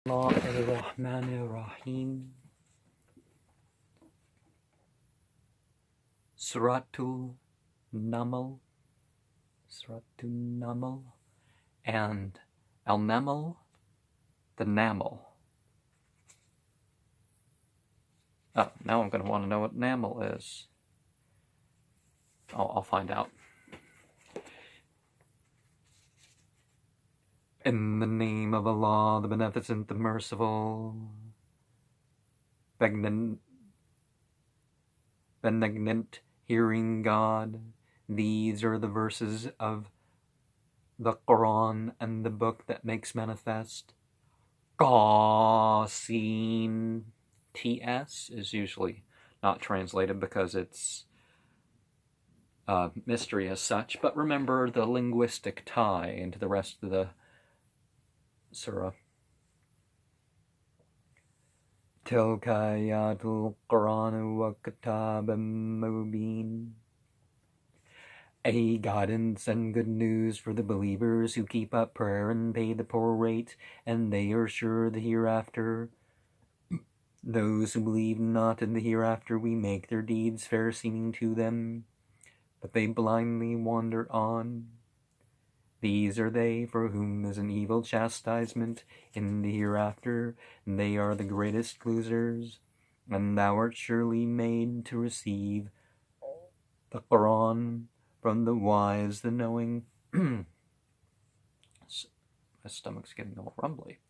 Bismillahirrahmanirrahim. Suratul Naml, Suratul Naml, and Al-Naml, the Naml. Oh, now I'm going to want to know what Naml is. I'll find out. In the name of Allah, the Beneficent, the Merciful, benignant, hearing God. These are the verses of the Qur'an and the book that makes manifest. Qasim. TS is usually not translated because it's a mystery as such, but remember the linguistic tie into the rest of the surah. Tilka ayatul Qur'an wa kitabim mubin. A guidance and good news for the believers who keep up prayer and pay the poor rate, and they are sure the hereafter. Those who believe not in the hereafter, we make their deeds fair seeming to them, but they blindly wander on. These are they for whom is an evil chastisement in the hereafter, and they are the greatest losers. And thou art surely made to receive the Qur'an from the wise, the knowing. My stomach's getting all rumbly.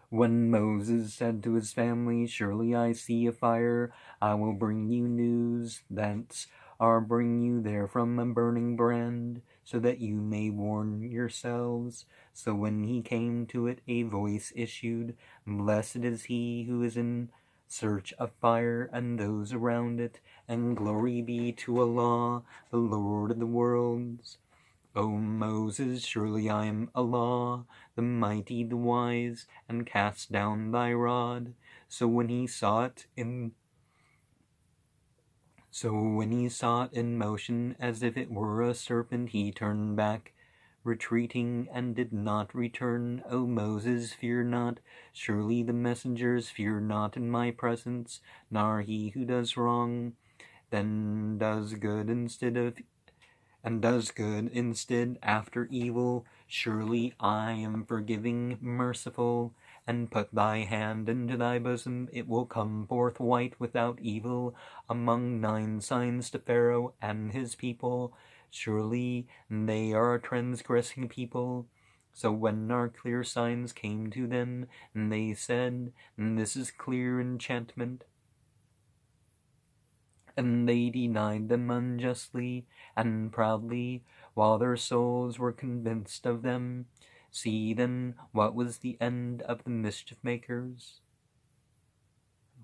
When Moses said to his family, surely I see a fire, I will bring you news, thence I'll bring you there from a burning brand, so that you may warn yourselves. So when he came to it, a voice issued, blessed is he who is in search of fire and those around it, and glory be to Allah, the Lord of the worlds. O Moses, surely I am Allah, the mighty, the wise, and cast down thy rod. So when he saw it in motion as if it were a serpent, he turned back, retreating, and did not return. O Moses, fear not, surely the messengers fear not in my presence, nor he who does wrong, then does good instead after evil. Surely I am forgiving, merciful, and put thy hand into thy bosom, it will come forth white without evil, among 9 signs to Pharaoh and his people. Surely they are a transgressing people. So when our clear signs came to them, they said, this is clear enchantment. And they denied them unjustly and proudly, while their souls were convinced of them. See then what was the end of the mischief makers.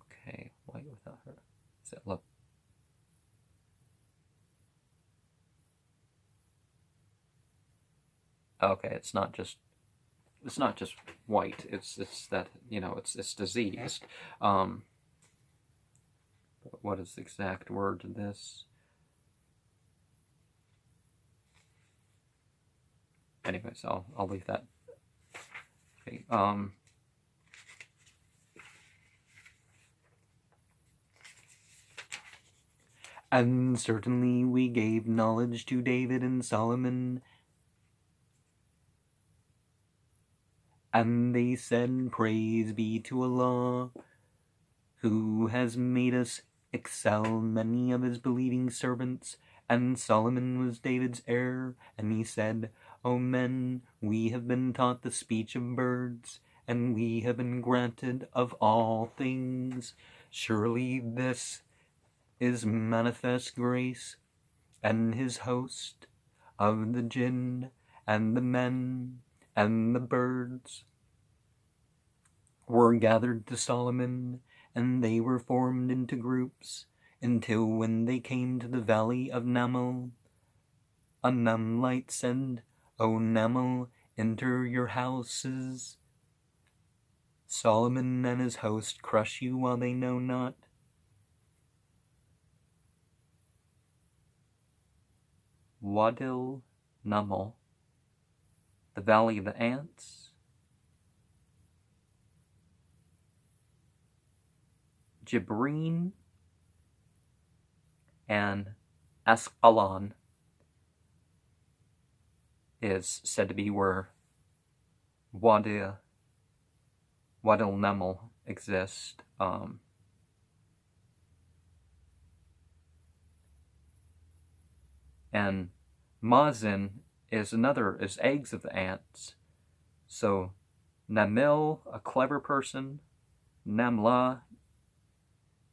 Okay, white without her. Is that love? Okay, it's not just white. It's that, it's diseased. What is the exact word to this? Anyways, I'll leave that. Okay. And certainly we gave knowledge to David and Solomon, and they said, praise be to Allah, who has made us excel many of his believing servants. And Solomon was David's heir, and he said, O men, we have been taught the speech of birds, and we have been granted of all things. Surely this is manifest grace, and his host of the jinn, and the men, and the birds were gathered to Solomon, and they were formed into groups, until when they came to the valley of Naml, a Namlite said, O Naml, enter your houses. Solomon and his host crush you while they know not. Wadil Naml, the valley of the ants, Jibreen, and Asqalan is said to be where Wadi al-Naml exists. And Mazin is eggs of the ants. So Naml, a clever person, Namla,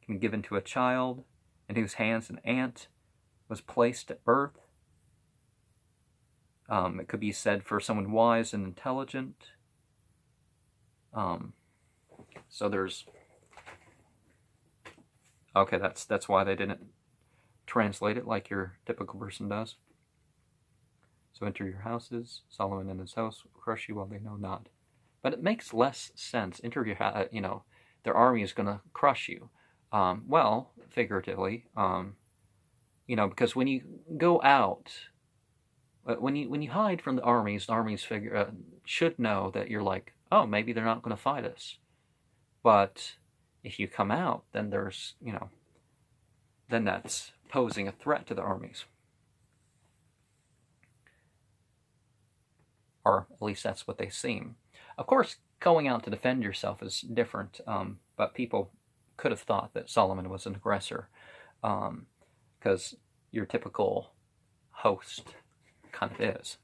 can be given to a child in whose hands an ant was placed at birth. It could be said for someone wise and intelligent. So there's... Okay, that's why they didn't translate it like your typical person does. So enter your houses, Solomon and his house will crush you while they know not. But it makes less sense. Enter your house, their army is going to crush you. Well, figuratively, because when you go out, when you hide from the armies should know that you're like, oh, maybe they're not going to fight us. But if you come out, then there's, then that's posing a threat to the armies. Or at least that's what they seem. Of course, going out to defend yourself is different, but people could have thought that Solomon was an aggressor, because your typical host kind of is.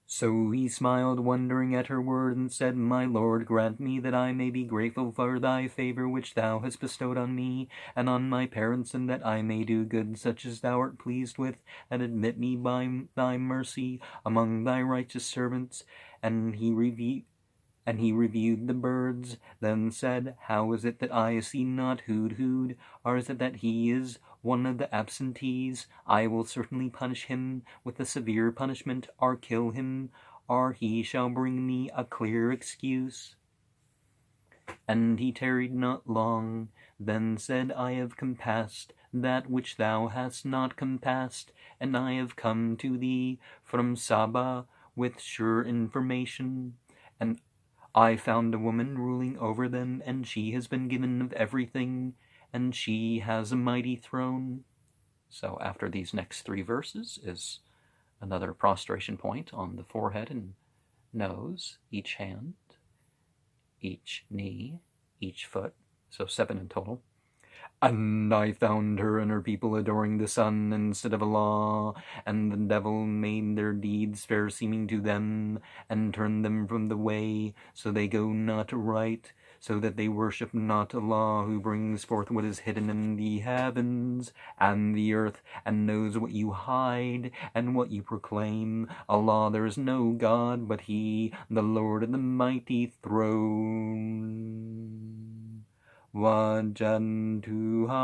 So he smiled, wondering at her word, and said, My Lord, grant me that I may be grateful for thy favor which thou hast bestowed on me, and on my parents, and that I may do good such as thou art pleased with, and admit me by thy mercy among thy righteous servants. And he reviewed the birds, then said, How is it that I see not Hudhud? Or is it that he is one of the absentees? I will certainly punish him with a severe punishment, or kill him, or he shall bring me a clear excuse. And he tarried not long, then said, I have compassed that which thou hast not compassed, and I have come to thee from Saba with sure information. And I found a woman ruling over them, and she has been given of everything, and she has a mighty throne. So after these next 3 verses is another prostration point on the forehead and nose, each hand, each knee, each foot, so 7 in total. And I found her and her people adoring the sun instead of Allah, and the devil made their deeds fair seeming to them, and turned them from the way, so they go not right, so that they worship not Allah, who brings forth what is hidden in the heavens and the earth, and knows what you hide and what you proclaim. Allah, there is no God but He, the Lord of the mighty throne. وَجَنْتُهَا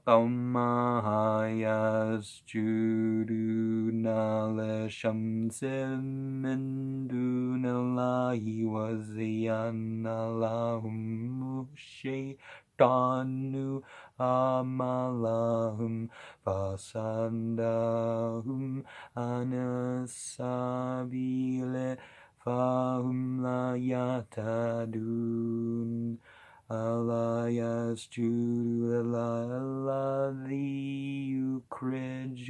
وَقَوْمَهَا يَسْجُدُونَ لِلشَّمْسِ مِنْ دُونِ اللَّهِ وَزَيَّنَ لَهُمُ الشَّيْطَانُ أَعْمَالَهُمْ فَصَدَّهُمْ عَنِ السَّبِيلِ فَهُمْ لَا يَهْتَدُونَ. أَلَا يَسْجُدُ الَّذِي يُخْرِجُ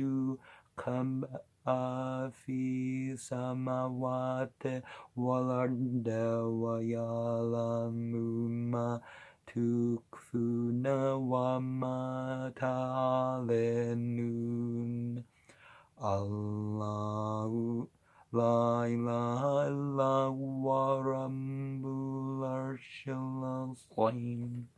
الْخَبْءَ فِي السَّمَاوَاتِ وَالْأَرْضِ وَيَعْلَمُ مَا تُخْفُونَ وَمَا تَعْلِنُونَ. اللَّهُ لا إله إلا هو رب العرش العظيم.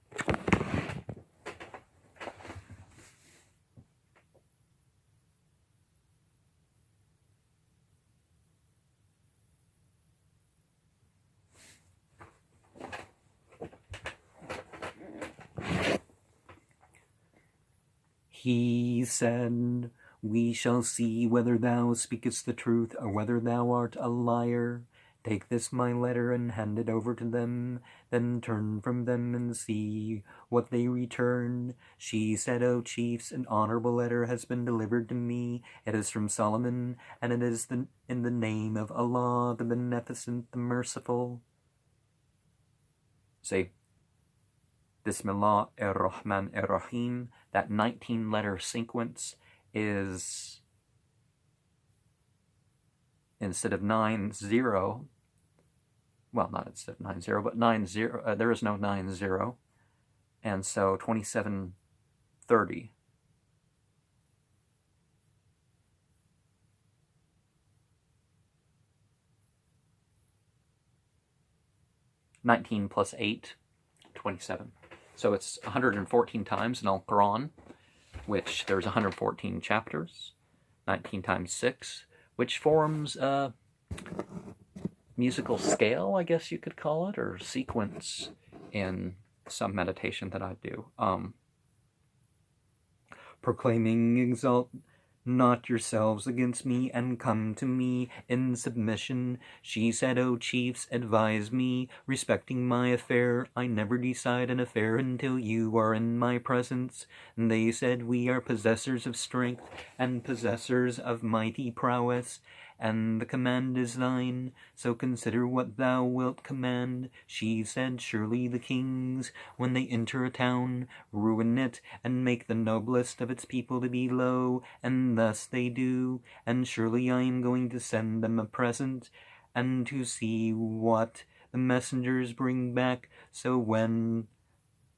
He said, We shall see whether thou speakest the truth, or whether thou art a liar. Take this my letter and hand it over to them, then turn from them and see what they return. She said, O chiefs, an honorable letter has been delivered to me. It is from Solomon, and it is in the name of Allah, the Beneficent, the Merciful. See, Bismillah ar-Rahman ar-Rahim, that 19-letter sequence is, instead of 9-0, well, not instead of 9-0, but 9-0, there is no 9-0, and so 2730. 19 plus 8, 27. So it's 114 times in Al Qur'an, which there's 114 chapters, 19 times 6, which forms a musical scale, I guess you could call it, or sequence in some meditation that I do. Proclaiming, exalt not yourselves against me, and come to me in submission. She said, O chiefs, advise me respecting my affair. I never decide an affair until you are in my presence. And they said, we are possessors of strength and possessors of mighty prowess, and the command is thine, so consider what thou wilt command. She said, surely the kings, when they enter a town, ruin it, and make the noblest of its people to be low, and thus they do, and surely I am going to send them a present, and to see what the messengers bring back. So when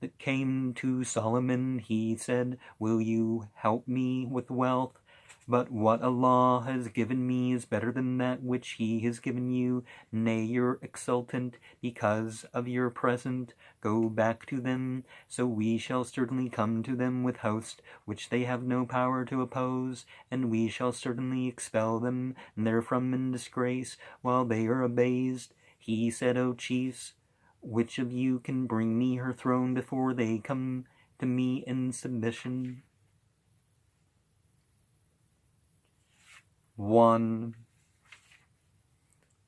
it came to Solomon, he said, will you help me with wealth? But what Allah has given me is better than that which He has given you. Nay, you're exultant because of your present. Go back to them, so we shall certainly come to them with host which they have no power to oppose, and we shall certainly expel them therefrom in disgrace, while they are abased. He said, O chiefs, which of you can bring me her throne before they come to me in submission? One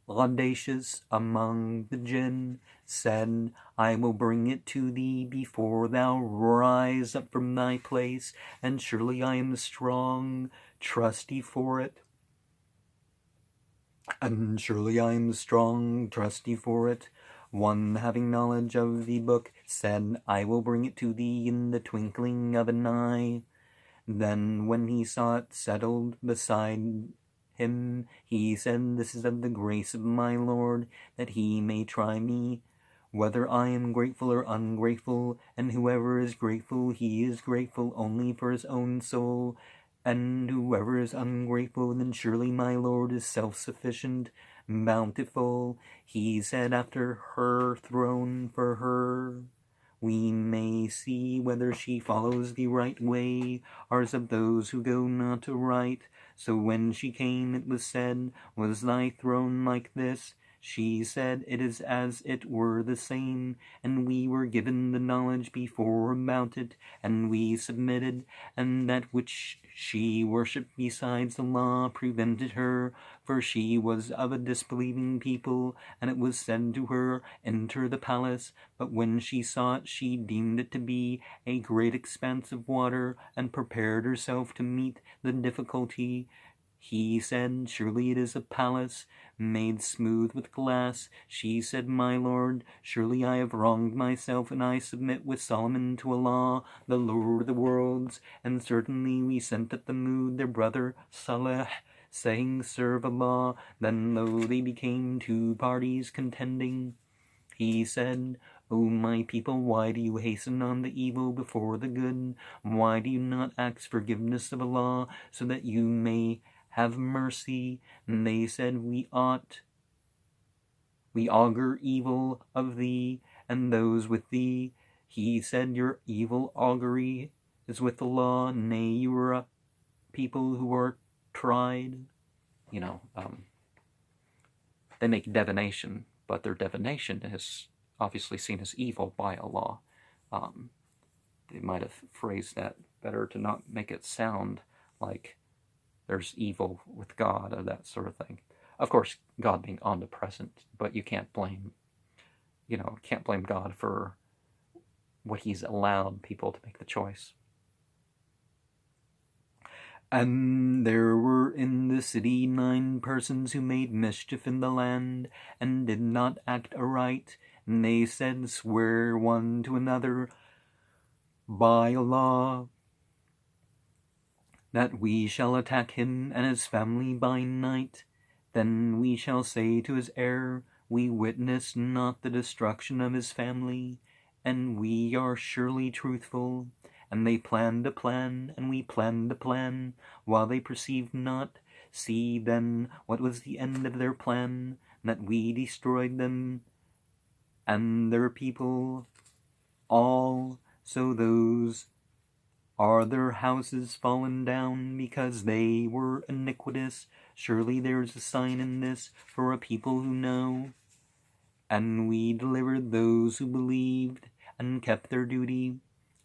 audacious among the jinn said, I will bring it to thee before thou rise up from thy place, and surely I am strong, trusty for it. And surely I am strong, trusty for it. One having knowledge of the book said, I will bring it to thee in the twinkling of an eye. Then when he saw it settled beside him, he said, this is of the grace of my Lord, that he may try me, whether I am grateful or ungrateful, and whoever is grateful, he is grateful only for his own soul, and whoever is ungrateful, then surely my Lord is self-sufficient, bountiful. He said, after her throne for her, we may see whether she follows the right way, or is of those who go not right. So when she came, it was said, was thy throne like this? She said, it is as it were the same, and we were given the knowledge before about it, and we submitted, and that which she worshipped besides Allah prevented her, for she was of a disbelieving people, and it was said to her, enter the palace. But when she saw it, she deemed it to be a great expanse of water, and prepared herself to meet the difficulty. He said, surely it is a palace made smooth with glass. She said, my Lord, surely I have wronged myself, and I submit with Solomon to Allah, the Lord of the worlds. And certainly we sent at the mood their brother Saleh, saying, serve Allah. Then lo, they became two parties contending. He said, O my people, why do you hasten on the evil before the good? Why do you not ask forgiveness of Allah, so that you may have mercy? And they said, we augur evil of thee and those with thee. He said, your evil augury is with Allah. Nay, you are a people who are tried. They make divination, but their divination is obviously seen as evil by Allah. They might have phrased that better to not make it sound like there's evil with God or that sort of thing. Of course, God being omnipresent, but you can't blame God for what He's allowed people to make the choice. And there were in the city 9 persons who made mischief in the land, and did not act aright. And they said, swear one to another, by Allah, that we shall attack him and his family by night. Then we shall say to his heir, we witnessed not the destruction of his family, and we are surely truthful. And they planned a plan, and we planned a plan, while they perceived not. See then what was the end of their plan, that we destroyed them and their people all. So those are their houses fallen down, because they were iniquitous. Surely there's a sign in this for a people who know. And we delivered those who believed and kept their duty.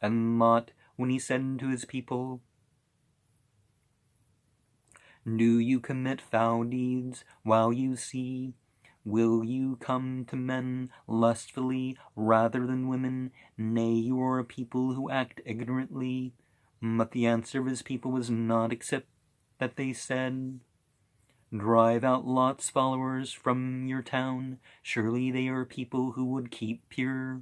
And Lot, when he said to his people, do you commit foul deeds while you see? Will you come to men lustfully rather than women? Nay, you are a people who act ignorantly. But the answer of his people was not except that they said, drive out Lot's followers from your town. Surely they are people who would keep pure.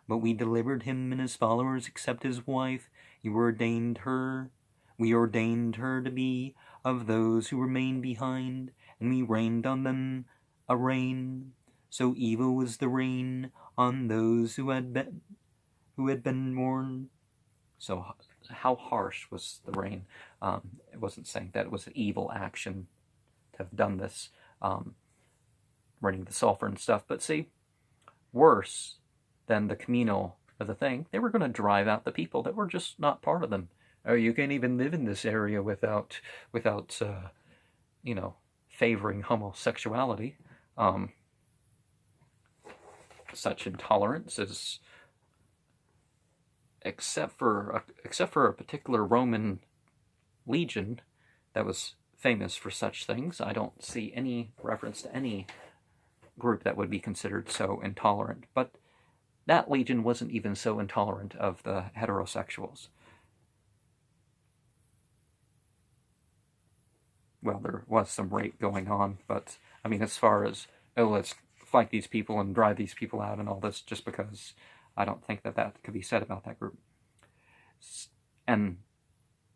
But we delivered him and his followers except his wife. We ordained her to be of those who remained behind, and we rained on them a rain. So evil was the rain on those who had been warned. So how harsh was the rain? It wasn't saying that it was an evil action to have done this, raining the sulfur and stuff. But see, worse than the communal of the thing, they were going to drive out the people that were just not part of them. Oh, you can't even live in this area without favoring homosexuality. Such intolerance is, except for a particular Roman legion that was famous for such things, I don't see any reference to any group that would be considered so intolerant. But that legion wasn't even so intolerant of the heterosexuals. Well, there was some rape going on, but I mean, as far as, oh, let's fight these people and drive these people out and all this, just because I don't think that could be said about that group. And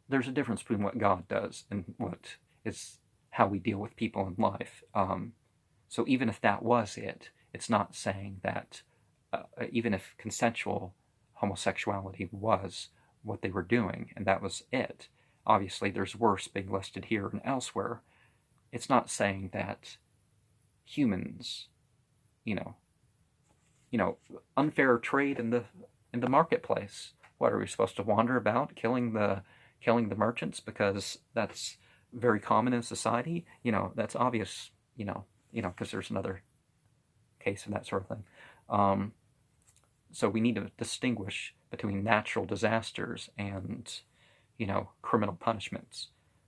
there's a difference between what God does and what is how we deal with people in life. So even if that was it, it's not saying that even if consensual homosexuality was what they were doing and that was it, obviously there's worse being listed here and elsewhere. It's not saying that humans, unfair trade in the marketplace. What, are we supposed to wander about killing the merchants because that's very common in society? That's obvious. Because there's another case of that sort of thing. So we need to distinguish between natural disasters and criminal punishments.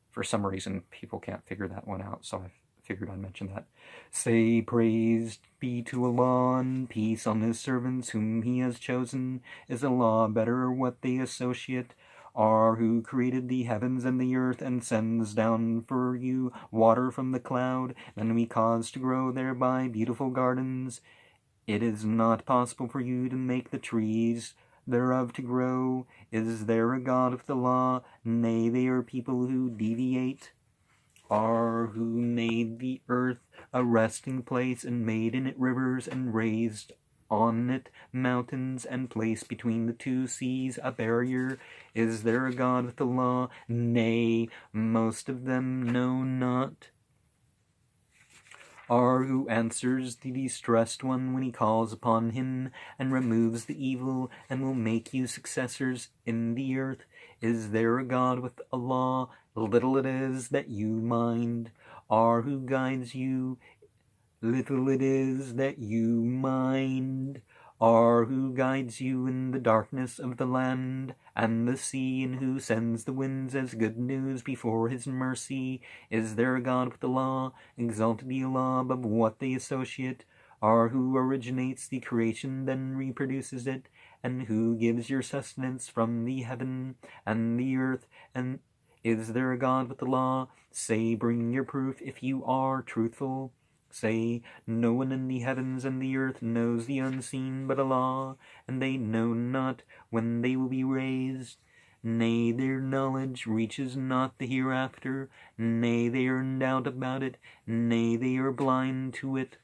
For some reason, people can't figure that one out, so I figured I'd mention that. Say, praised be to Allah, and peace on his servants whom he has chosen. Is Allah better or what they associate? Are who created the heavens and the earth, and sends down for you water from the cloud, then we cause to grow thereby beautiful gardens. It is not possible for you to make the trees thereof to grow. Is there a God with the law? Nay, they are people who deviate. Are who made the earth a resting place, and made in it rivers, and raised on it mountains, and placed between the two seas a barrier. Is there a God with the law? Nay, most of them know not. Are who answers the distressed one when he calls upon him, and removes the evil, and will make you successors in the earth. Is there a God with a law? Little it is that you mind. Are who guides you? Little it is that you mind. Are who guides you in the darkness of the land and the sea, and who sends the winds as good news before his mercy. Is there a God with the law? Exalted be Allah above what they associate. Are who originates the creation, then reproduces it, and who gives your sustenance from the heaven and the earth. And is there a God with the law? Say, bring your proof if you are truthful. Say, no one in the heavens and the earth knows the unseen but Allah, and they know not when they will be raised. Nay, their knowledge reaches not the hereafter. Nay, they are in doubt about it. Nay, they are blind to it.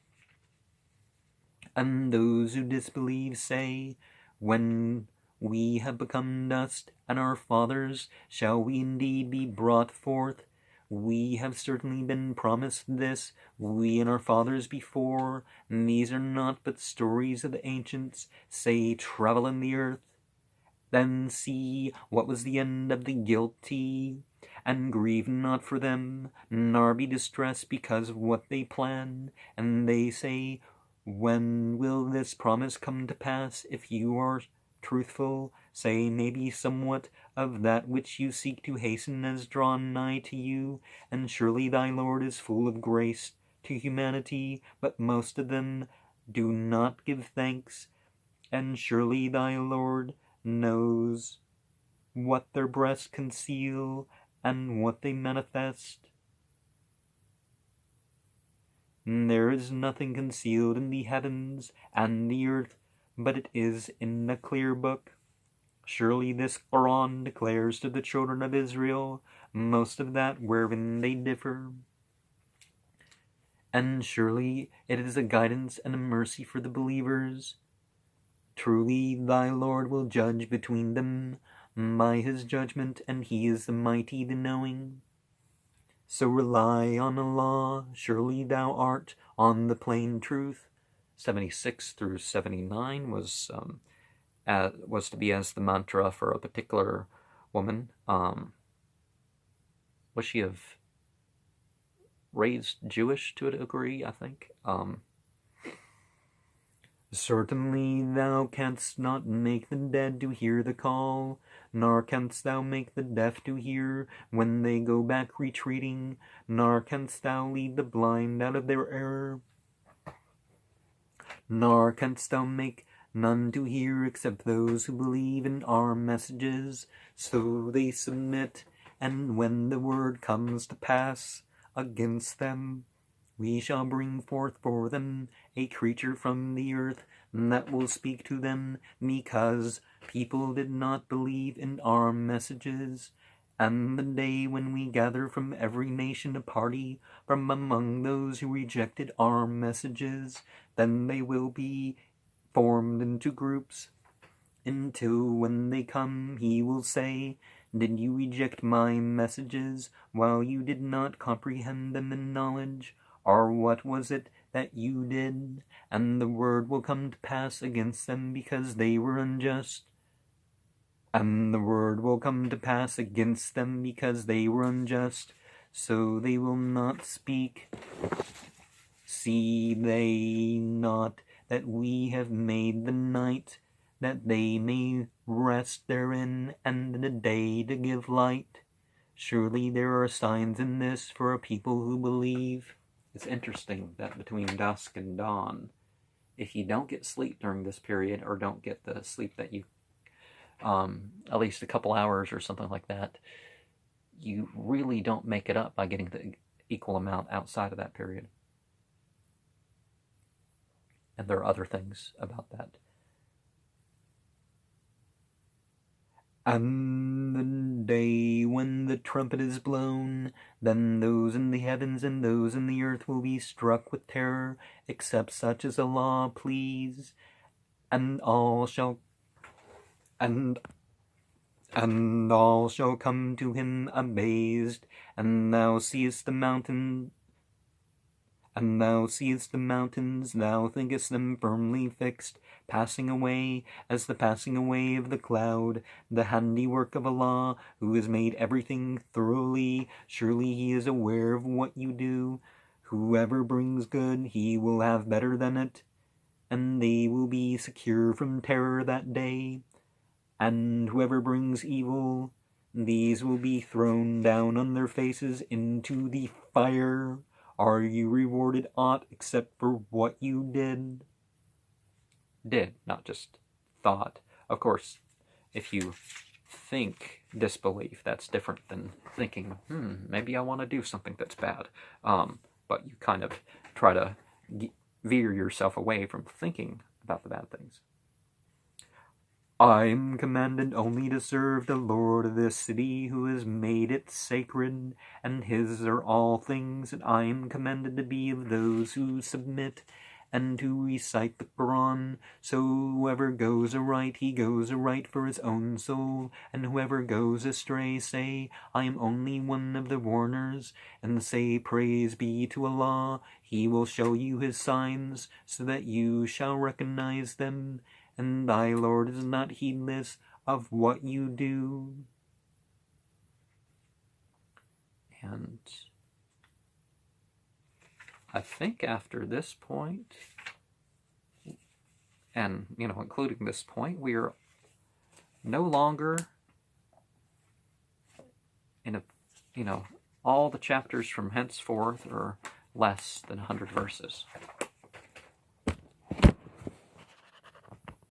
And those who disbelieve say, when we have become dust, and our fathers, shall we indeed be brought forth? We have certainly been promised this, we and our fathers before, and these are not but stories of the ancients. Say, travel in the earth, then see what was the end of the guilty, and grieve not for them, nor be distressed because of what they plan. And they say, when will this promise come to pass? If you are truthful, say, maybe somewhat of that which you seek to hasten has drawn nigh to you, and surely thy Lord is full of grace to humanity, but most of them do not give thanks, and surely thy Lord knows what their breasts conceal and what they manifest. There is nothing concealed in the heavens and the earth, but it is in the clear book. Surely this Qur'an declares to the children of Israel most of that wherein they differ. And surely it is a guidance and a mercy for the believers. Truly thy Lord will judge between them by his judgment, and he is the mighty, the knowing. So rely on Allah, surely thou art on the plain truth. 76 through 79 was to be as the mantra for a particular woman. Was she raised Jewish to a degree, I think? Certainly thou canst not make the dead to hear the call, nor canst thou make the deaf to hear when they go back retreating, nor canst thou lead the blind out of their error, nor canst thou make none to hear except those who believe in our messages. So they submit, and when the word comes to pass against them, we shall bring forth for them a creature from the earth that will speak to them, because people did not believe in our messages. And the day when we gather from every nation a party from among those who rejected our messages, then they will be formed into groups, until when they come he will say, did you reject my messages while you did not comprehend them in knowledge? Or what was it that you did? And the word will come to pass against them because they were unjust. And the word will come to pass against them because they were unjust, so they will not speak. See they not that we have made the night, that they may rest therein, and the day to give light? Surely there are signs in this for a people who believe. It's interesting that between dusk and dawn, if you don't get sleep during this period, or don't get the sleep that you, at least a couple hours or something like that, you really don't make it up by getting the equal amount outside of that period. And there are other things about that. And the day when the trumpet is blown, then those in the heavens and those in the earth will be struck with terror, except such as Allah please, and all shall come to him amazed, and thou seest the mountains, thou thinkest them firmly fixed, passing away as the passing away of the cloud, the handiwork of Allah, who has made everything thoroughly. Surely he is aware of what you do. Whoever brings good, he will have better than it, and they will be secure from terror that day. And whoever brings evil, these will be thrown down on their faces into the fire. Are you rewarded aught except for what you did? Did, not just thought. Of course, if you think disbelief, that's different than thinking, maybe I want to do something that's bad. But you kind of try to veer yourself away from thinking about the bad things. I am commanded only to serve the Lord of this city, who has made it sacred, and his are all things, and I am commanded to be of those who submit and to recite the Qur'an. So whoever goes aright, he goes aright for his own soul, and whoever goes astray, say, I am only one of the warners, and say, praise be to Allah. He will show you his signs, so that you shall recognize them, and thy Lord is not heedless of what you do. And I think after this point, and, including this point, we are no longer in all the chapters from henceforth are less than 100 verses.